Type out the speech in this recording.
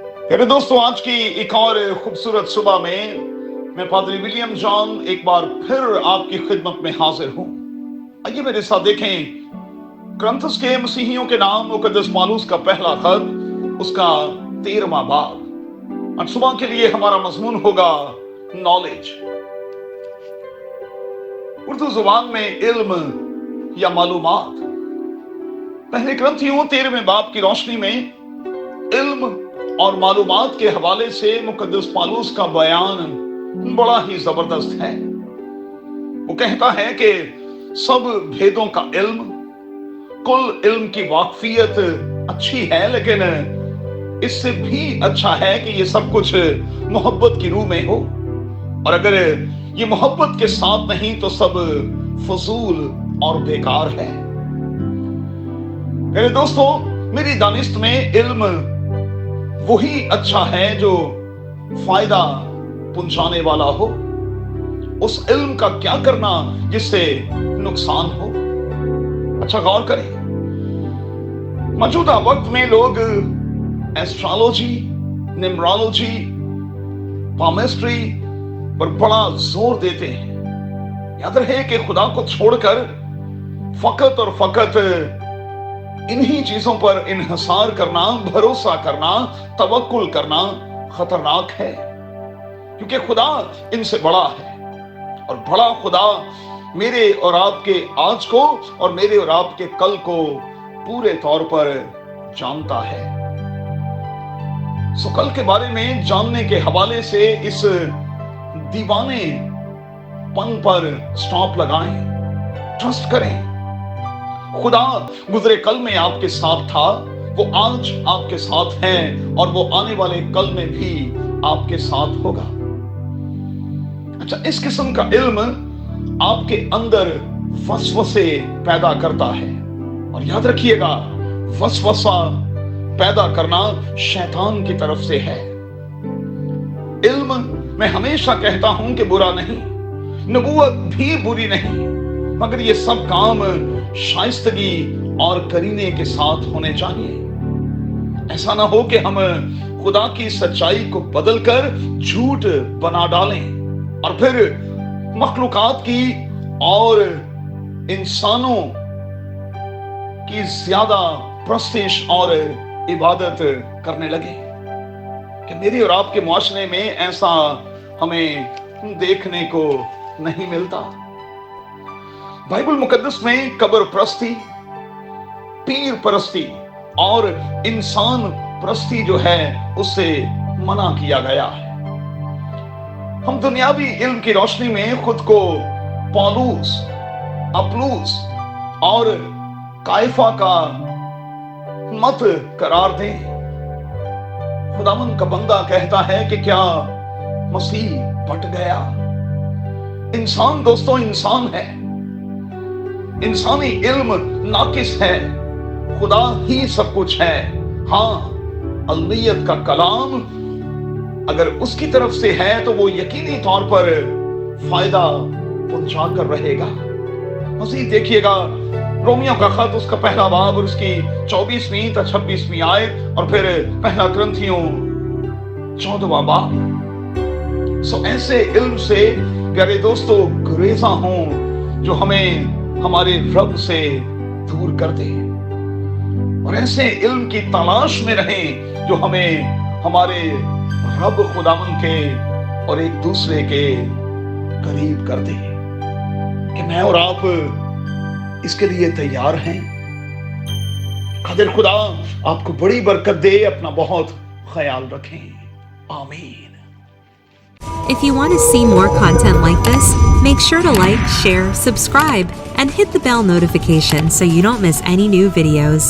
मेरे दोस्तों, आज की एक और खूबसूरत सुबह में मैं पादरी विलियम जॉन एक बार फिर आपकी खिदमत में हाजिर हूं। आइए मेरे साथ देखें क्रंथस के मसीहियों के नाम मुकद्दस मालूस का पहला खत, उसका 13वां बाब। आज सुबह के लिए हमारा मजमून होगा नॉलेज। उर्दू जुबान में इल्म या मालूमात। पहले क्रंथियों 13वें बाब की रोशनी में इल्म और मालूमात के हवाले से मुकद्दस पालूस का बयान बड़ा ही जबरदस्त है। वो कहता है कि सब भेदों का इल्म, कुल इल्म की वाकफियत अच्छी है, लेकिन इससे भी अच्छा है कि ये सब कुछ मोहब्बत की रूह में हो, और अगर ये मोहब्बत के साथ नहीं तो सब फजूल और बेकार है। मेरे दोस्तों, मेरी दानिस्त में इल्म वही अच्छा है जो फायदा पहुंचाने वाला हो। उस इल्म का क्या करना जिससे नुकसान हो। अच्छा गौर करें, मौजूदा वक्त में लोग एस्ट्रोलॉजी, न्यूमरोलॉजी, पामिस्ट्री पर बड़ा जोर देते हैं। याद रहे कि खुदा को छोड़कर फकत और फकत इन्हीं चीजों पर इन्हिसार करना, भरोसा करना, तवक्कुल करना खतरनाक है, क्योंकि खुदा इनसे बड़ा है, और बड़ा खुदा मेरे और आपके आज को और मेरे और आपके कल को पूरे तौर पर जानता है। सो कल के बारे में जानने के हवाले से इस दीवाने पन पर स्टॉप लगाएं, ट्रस्ट करें। खुदा गुजरे कल में आपके साथ था, वो आज आपके साथ है, और वो आने वाले कल में भी आपके साथ होगा। अच्छा, इस किस्म का इल्म आपके अंदर वसवसे पैदा करता है, और याद रखिएगा, वसवसा पैदा करना शैतान की तरफ से है। इल्म मैं हमेशा कहता हूं कि बुरा नहीं, नबूवत भी बुरी नहीं, मगर ये सब काम शाइस्तगी और करीने के साथ होने चाहिए। ऐसा ना हो कि हम खुदा की सच्चाई को बदलकर झूठ बना डालें और फिर मखलूकात की और इंसानों की ज्यादा प्रस्तिश और इबादत करने लगे। कि मेरे और आपके मुआशरे में ऐसा हमें देखने को नहीं मिलता। बाइबल मुकद्दस में कब्र परस्ती, पीर परस्ती और इंसान परस्ती जो है उससे मना किया गया है। हम दुनियावी इल्म की रोशनी में खुद को पौलुस, अपुल्लोस और काइफा का मत करार दें। खुदावन का बंदा कहता है कि क्या मसीह बट गया? इंसान दोस्तों इंसान है, इंसानी इल्म नाकिस है, खुदा ही सब कुछ है। हाँ, अलमियत का कलाम अगर उसकी तरफ से है तो वो यकीनी तौर पर फायदा पहुंचा कर रहेगा। मज़ीद देखिएगा रोमियो का खत, उसका पहला बाब और उसकी 24वीं तथा 26वीं आयत, और फिर पहला क्रंथियों 14वां बाब। सो ऐसे इल्म से प्यारे दोस्तों गुरेजा हों जो हमें हमारे रब से दूर कर दे, और ऐसे इल्म की तलाश में रहें जो हमें हमारे रब खुदावन के और एक दूसरे के करीब कर दे। कि मैं और आप इसके लिए तैयार हैं। खदर खुदा आपको बड़ी बरकत दे, अपना बहुत ख्याल रखें। आमीन। If you want to see more content like this, make sure to like, share, subscribe, and hit the bell notification so you don't miss any new videos.